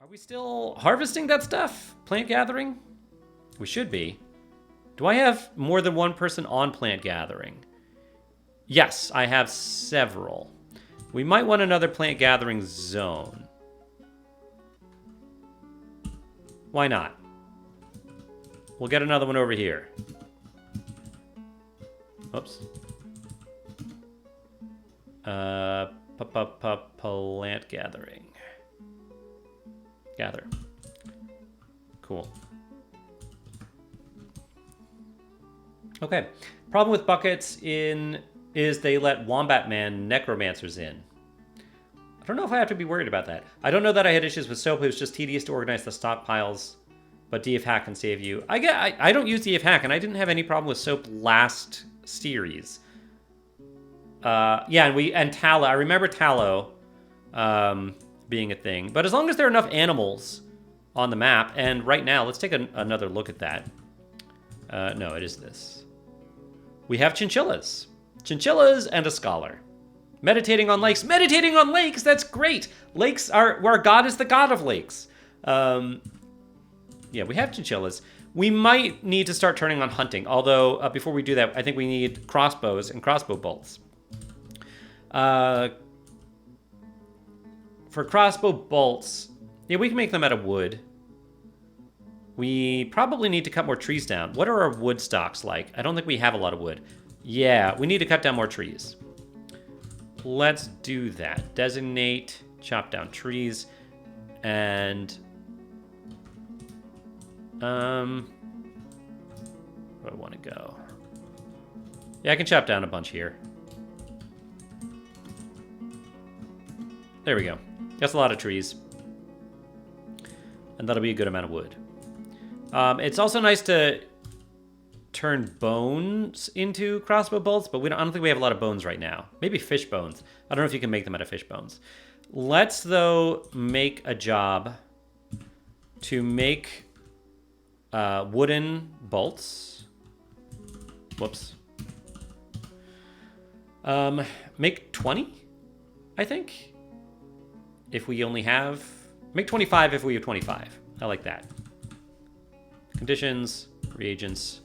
Are we still harvesting that stuff? Plant gathering? We should be. Do I have more than one person on plant gathering? Yes, I have several. We might want another plant gathering zone. Why not? We'll get another one over here. Oops. Plant gathering. Gather. Cool. Okay. Problem with buckets is they let Wombat Man necromancers in. I don't know if I have to be worried about that. I don't know that I had issues with soap. It was just tedious to organize the stockpiles. But DF Hack can save you. I don't use DF Hack, and I didn't have any problem with soap last series. Yeah, and tallow. I remember tallow being a thing. But as long as there are enough animals on the map, and right now, let's take another look at that. No, it is this. We have chinchillas. Chinchillas and a scholar. Meditating on lakes. Meditating on lakes! That's great! Lakes are... Our god is the god of lakes. Yeah, we have chinchillas. We might need to start turning on hunting. Although, before we do that, I think we need crossbows and crossbow bolts. For crossbow bolts... Yeah, we can make them out of wood. We probably need to cut more trees down. What are our wood stocks like? I don't think we have a lot of wood. Yeah, we need to cut down more trees. Let's do that. Designate, chop down trees, and... where do I want to go? Yeah, I can chop down a bunch here. There we go. That's a lot of trees. And that'll be a good amount of wood. It's also nice to turn bones into crossbow bolts, but I don't think we have a lot of bones right now. Maybe fish bones. I don't know if you can make them out of fish bones. Let's, though, make a job to make wooden bolts. Whoops. Make 20, I think. If we only have... Make 25 if we have 25. I like that. Conditions, reagents.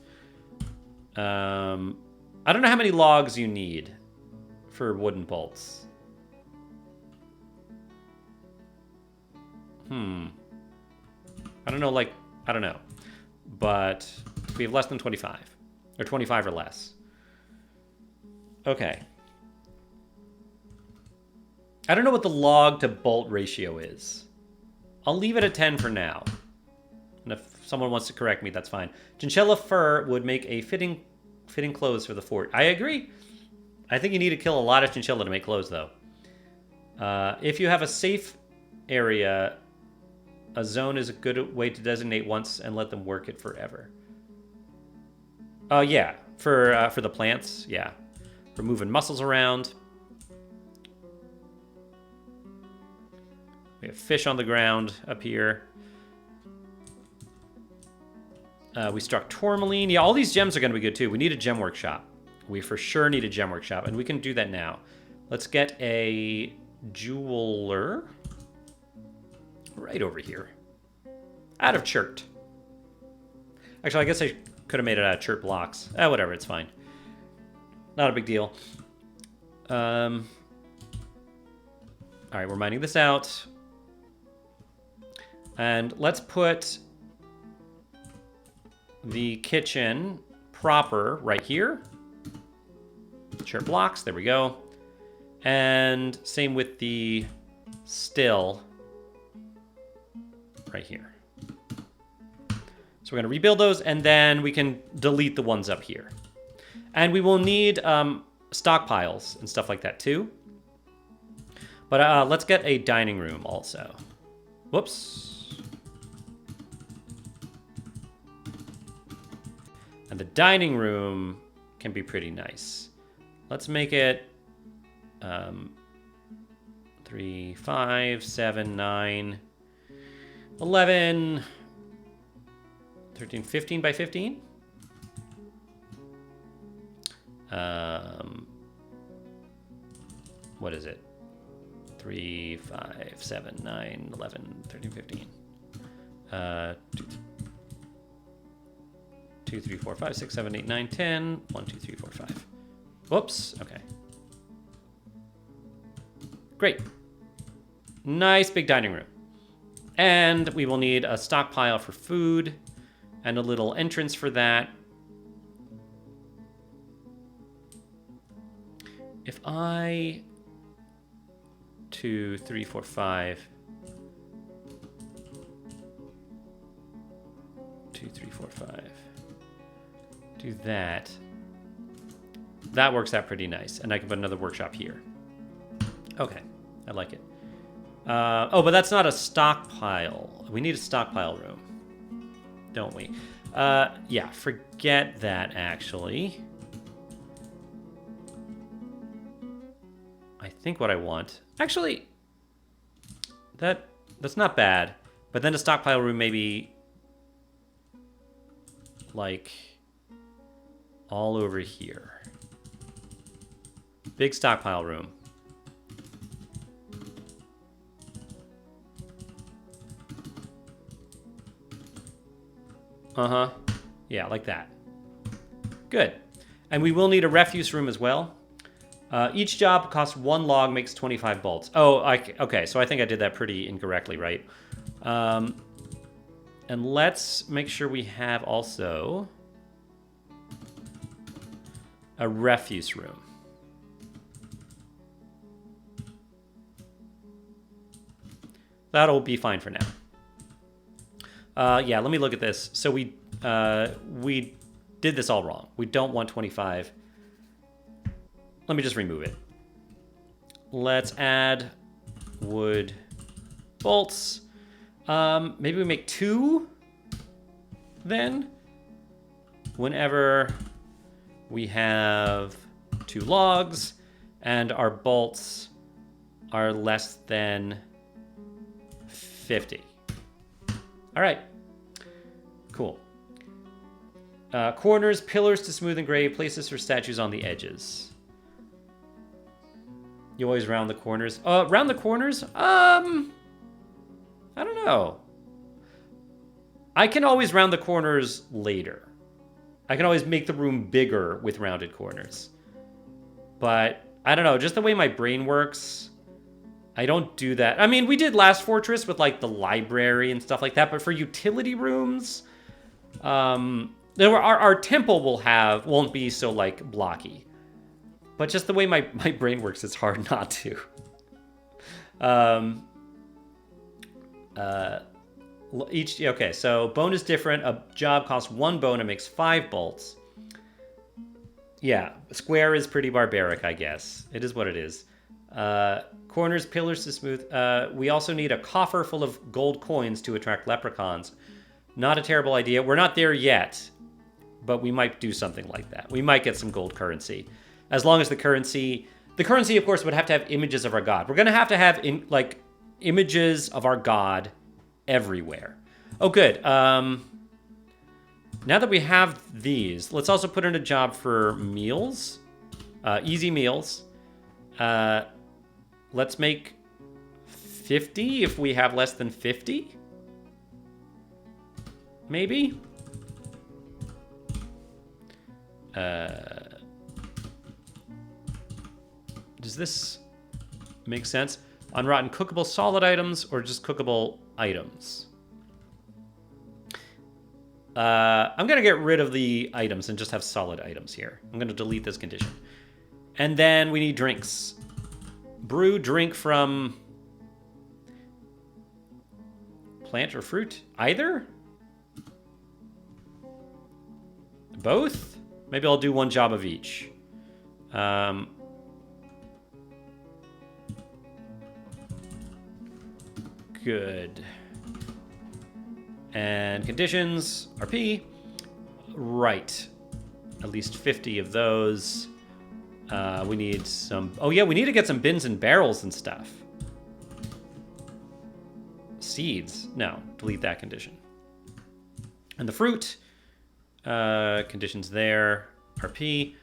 I don't know how many logs you need for wooden bolts. I don't know, I don't know. But we have less than 25. Or 25 or less. Okay. I don't know what the log to bolt ratio is. I'll leave it at 10 for now. And if someone wants to correct me, that's fine. Chinchilla fur would make a fitting clothes for the fort. I agree. I think you need to kill a lot of chinchilla to make clothes, though. If you have a safe area, a zone is a good way to designate once and let them work it forever. Yeah. For the plants, yeah. For moving mussels around. We have fish on the ground up here. We struck tourmaline. Yeah, all these gems are going to be good, too. We need a gem workshop. We for sure need a gem workshop, and we can do that now. Let's get a jeweler right over here. Out of chert. Actually, I guess I could have made it out of chert blocks. Whatever, it's fine. Not a big deal. All right, we're mining this out. And let's put the kitchen proper right here. Chert blocks, there we go. And same with the still right here. So we're going to rebuild those, and then we can delete the ones up here. And we will need stockpiles and stuff like that too. But let's get a dining room also. Whoops. And the dining room can be pretty nice. Let's make it 3, 5, 7, 9, 11, 13, 15 by 15. What is it? 3, 5, 7, 9, 11, 13, 15. 2, 3, 4, 5, 6, 7, 8, 9, 10. 1, 2, 3, 4, 5. Whoops. Okay. Great. Nice big dining room. And we will need a stockpile for food and a little entrance for that. If I 2, 3, 4, 5. 2, 3, 4, 5. Do that. That works out pretty nice. And I can put another workshop here. Okay. I like it. Oh, but that's not a stockpile. We need a stockpile room. Don't we? Yeah, forget that, actually. I think what I want... Actually, that's not bad. But then a stockpile room maybe... like... all over here. Big stockpile room. Uh-huh. Yeah, like that. Good. And we will need a refuse room as well. Each job costs 1 log, makes 25 bolts. Oh, okay, so I think I did that pretty incorrectly, right? And let's make sure we have also a refuse room. That'll be fine for now. Yeah, let me look at this. So we did this all wrong. We don't want 25. Let me just remove it. Let's add wood bolts. Maybe we make 2 then. Whenever we have 2 logs and our bolts are less than 50. All right. Cool. Corners, pillars to smooth and grave, places for statues on the edges. You always round the corners. Round the corners? I don't know. I can always round the corners later. I can always make the room bigger with rounded corners. But, I don't know, just the way my brain works, I don't do that. I mean, we did Last Fortress with, like, the library and stuff like that, but for utility rooms, our temple won't be so, like, blocky. But just the way my brain works, it's hard not to. Okay, so bone is different. A job costs 1 bone and makes 5 bolts. Yeah, square is pretty barbaric, I guess. It is what it is. Corners, pillars to smooth. We also need a coffer full of gold coins to attract leprechauns. Not a terrible idea. We're not there yet, but we might do something like that. We might get some gold currency. As long as the currency, of course, would have to have images of our god. We're going to have images of our god everywhere. Oh, good. Now that we have these, let's also put in a job for meals. Easy meals. Let's make 50 if we have less than 50. Maybe? Does this make sense? Unrotten cookable solid items or just cookable items? I'm going to get rid of the items and just have solid items here. I'm going to delete this condition. And then we need drinks. Brew drink from plant or fruit? Either? Both? Maybe I'll do 1 job of each. Good. And conditions, RP. Right. At least 50 of those. We need some... Oh, yeah, we need to get some bins and barrels and stuff. Seeds. No, delete that condition. And the fruit. Conditions there. RP.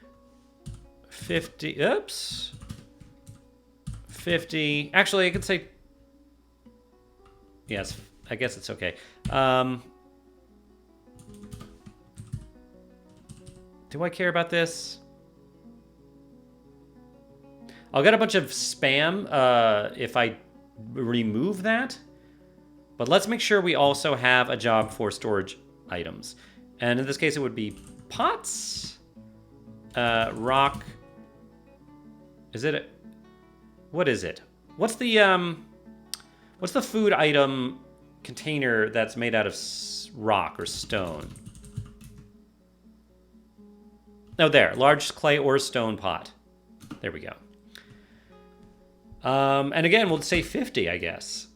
50... Oops. 50. Actually, I could say... Yes, I guess it's okay. Do I care about this? I'll get a bunch of spam if I remove that. But let's make sure we also have a job for storage items. And in this case, it would be pots, rock. Is it a... What is it? What's the food item container that's made out of rock or stone? Oh, there. Large clay or stone pot. There we go. And again, we'll say 50, I guess.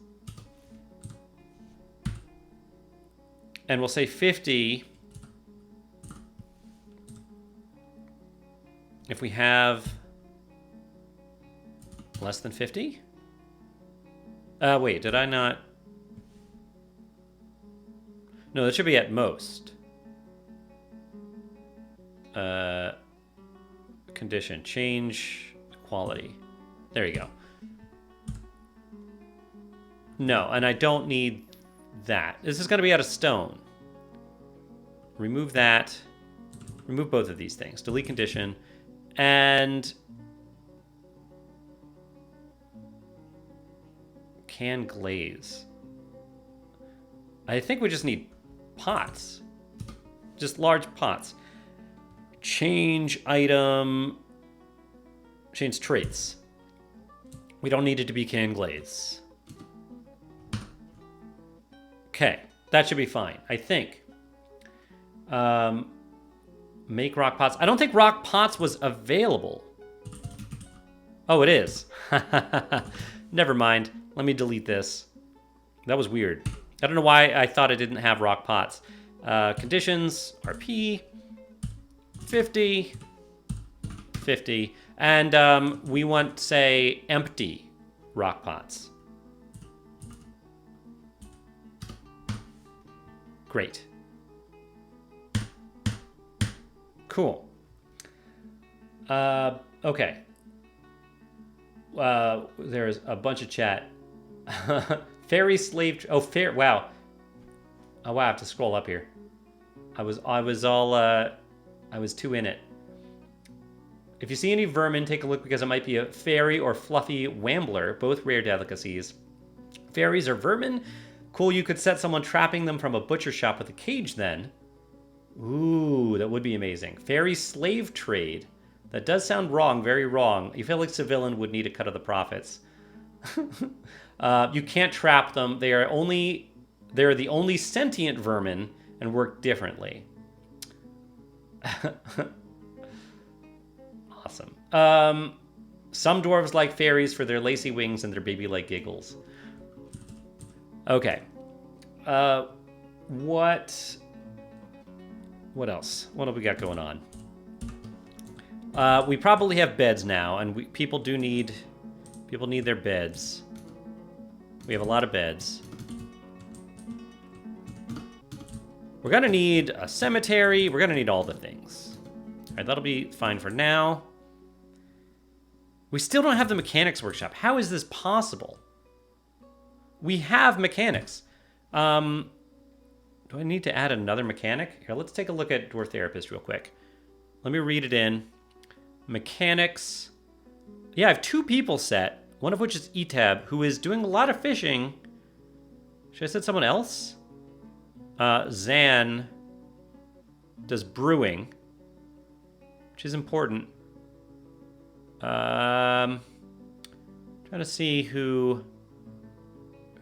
And we'll say 50 if we have less than 50. Wait, did I not? No, that should be at most. Condition, change quality. There you go. No, and I don't need that. This is going to be out of stone. Remove that. Remove both of these things. Delete condition. And can glaze. I think we just need pots. Just large pots. Change item. Change traits. We don't need it to be can glaze. Okay, that should be fine, I think. Make rock pots. I don't think rock pots was available. Oh, it is. Never mind. Let me delete this. That was weird. I don't know why I thought it didn't have rock pots. Conditions, RP, 50, 50. And we want, say, empty rock pots. Great. Cool. Okay. There's a bunch of chat. Fairy slave... Oh, fair... Wow. Oh, wow, I have to scroll up here. I was too in it. If you see any vermin, take a look because it might be a fairy or fluffy wambler, both rare delicacies. Fairies are vermin. Cool, you could set someone trapping them from a butcher shop with a cage then. Ooh, that would be amazing. Fairy slave trade. That does sound wrong, very wrong. You feel like civilian would need a cut of the profits. You can't trap them. They're the only sentient vermin and work differently. Awesome. Some dwarves like fairies for their lacy wings and their baby-like giggles. Okay. What else? What have we got going on? We probably have beds now, and people need their beds. We have a lot of beds. We're gonna need a cemetery. We're gonna need all the things. All right, that'll be fine for now. We still don't have the mechanics workshop. How is this possible? We have mechanics. Do I need to add another mechanic? Here, let's take a look at Dwarf Therapist real quick. Let me read it in. Mechanics. Yeah, I have 2 people set, one of which is Etab, who is doing a lot of fishing. Should I set someone else? Zan does brewing, which is important. Trying to see who's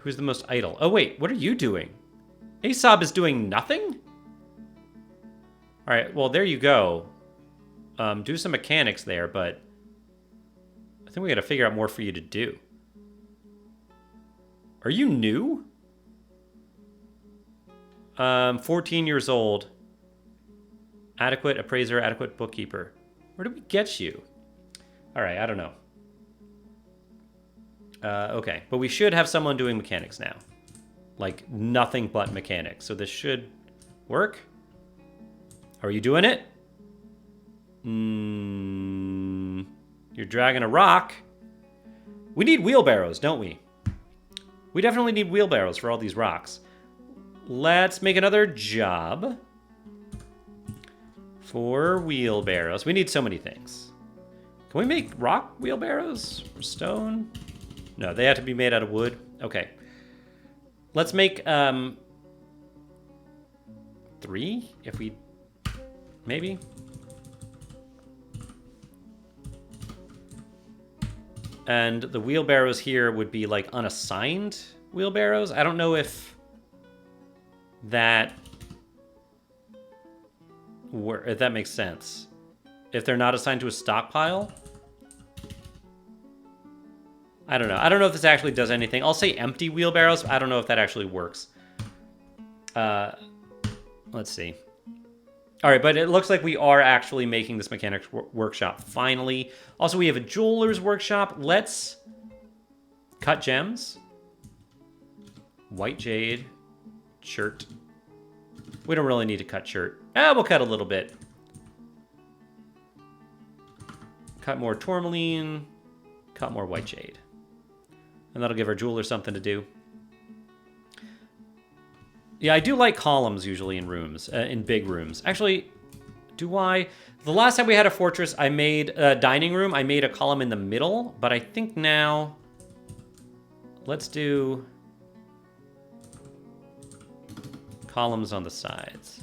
the most idle. Oh, wait, what are you doing? Aesop is doing nothing? All right, well, there you go. Do some mechanics there, but I think we got to figure out more for you to do. Are you new? 14 years old. Adequate appraiser, adequate bookkeeper. Where did we get you? All right, I don't know. Okay, but we should have someone doing mechanics now. Like, nothing but mechanics. So this should work. Are you doing it? You're dragging a rock. We need wheelbarrows, don't we? We definitely need wheelbarrows for all these rocks. Let's make another job for wheelbarrows. We need so many things. Can we make rock wheelbarrows or stone? No, they have to be made out of wood. Okay. Let's make 3 if we maybe. And the wheelbarrows here would be like unassigned wheelbarrows. I don't know if that makes sense. If they're not assigned to a stockpile. I don't know. I don't know if this actually does anything. I'll say empty wheelbarrows. I don't know if that actually works. Let's see. All right, but it looks like we are actually making this mechanics workshop finally. Also, we have a jeweler's workshop. Let's cut gems. White jade. Shirt. We don't really need to cut shirt. We'll cut a little bit. Cut more tourmaline. Cut more white jade. And that'll give our jeweler something to do. Yeah, I do like columns usually in rooms, in big rooms. Actually, do I? The last time we had a fortress, I made a dining room. I made a column in the middle, but I think now, let's do columns on the sides.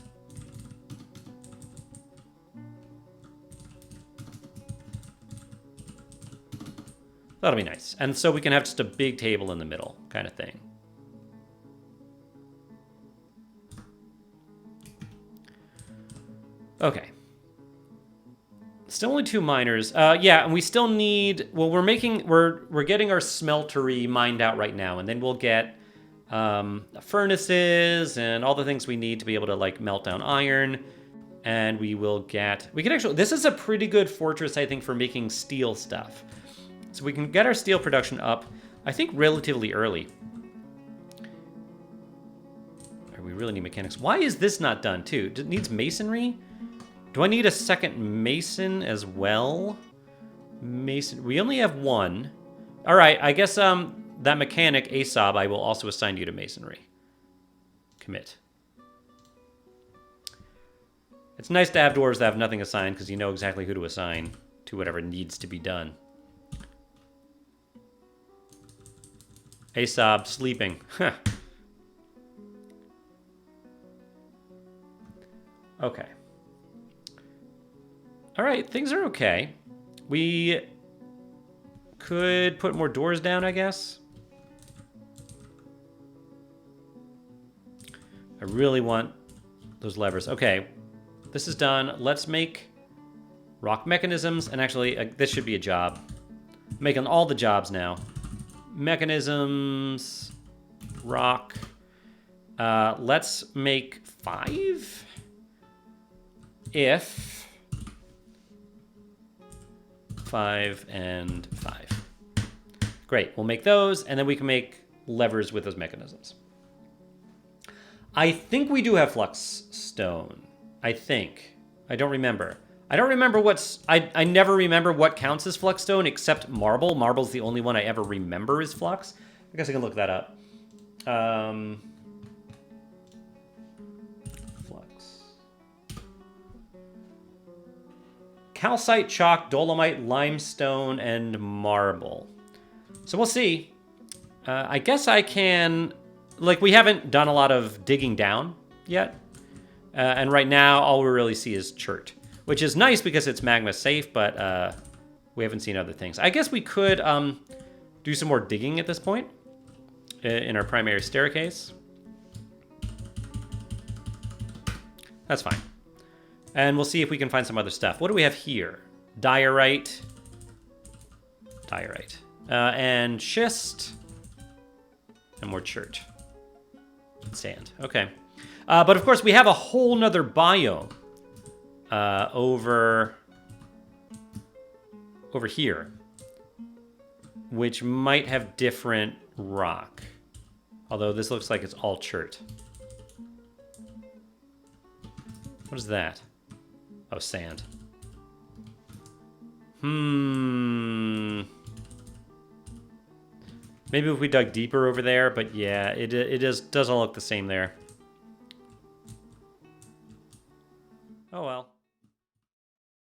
That'll be nice. And so we can have just a big table in the middle kind of thing. Okay. Still only 2 miners. Yeah, and we still need... Well, we're getting our smeltery mined out right now, and then we'll get furnaces and all the things we need to be able to, like, melt down iron. And we will get... We can actually... This is a pretty good fortress, I think, for making steel stuff. So we can get our steel production up, I think, relatively early. We really need mechanics. Why is this not done, too? It needs masonry? Do I need a second mason as well? Mason. We only have 1. All right, I guess that mechanic, Asob, I will also assign you to masonry. Commit. It's nice to have dwarves that have nothing assigned because you know exactly who to assign to whatever needs to be done. Asob sleeping. Huh. Okay. All right, things are okay. We could put more doors down, I guess. I really want those levers. Okay, this is done. Let's make rock mechanisms. And actually, this should be a job. I'm making all the jobs now. Mechanisms, rock. Let's make 5. If 5 and 5. Great, we'll make those, and then we can make levers with those mechanisms. I think we do have flux stone. I think. I don't remember. I don't remember what's... I never remember what counts as flux stone except marble. Marble's the only one I ever remember is flux. I guess I can look that up. Calcite, chalk, dolomite, limestone, and marble. So we'll see. I guess I can... Like, we haven't done a lot of digging down yet. And right now, all we really see is chert. Which is nice because it's magma safe, but we haven't seen other things. I guess we could do some more digging at this point. In our primary staircase. That's fine. And we'll see if we can find some other stuff. What do we have here? Diorite. Diorite. And schist. And more chert. Sand. Okay. But of course, we have a whole nother biome over here. Which might have different rock. Although this looks like it's all chert. What is that? Oh, sand. Maybe if we dug deeper over there, but yeah, it just doesn't look the same there. Oh well.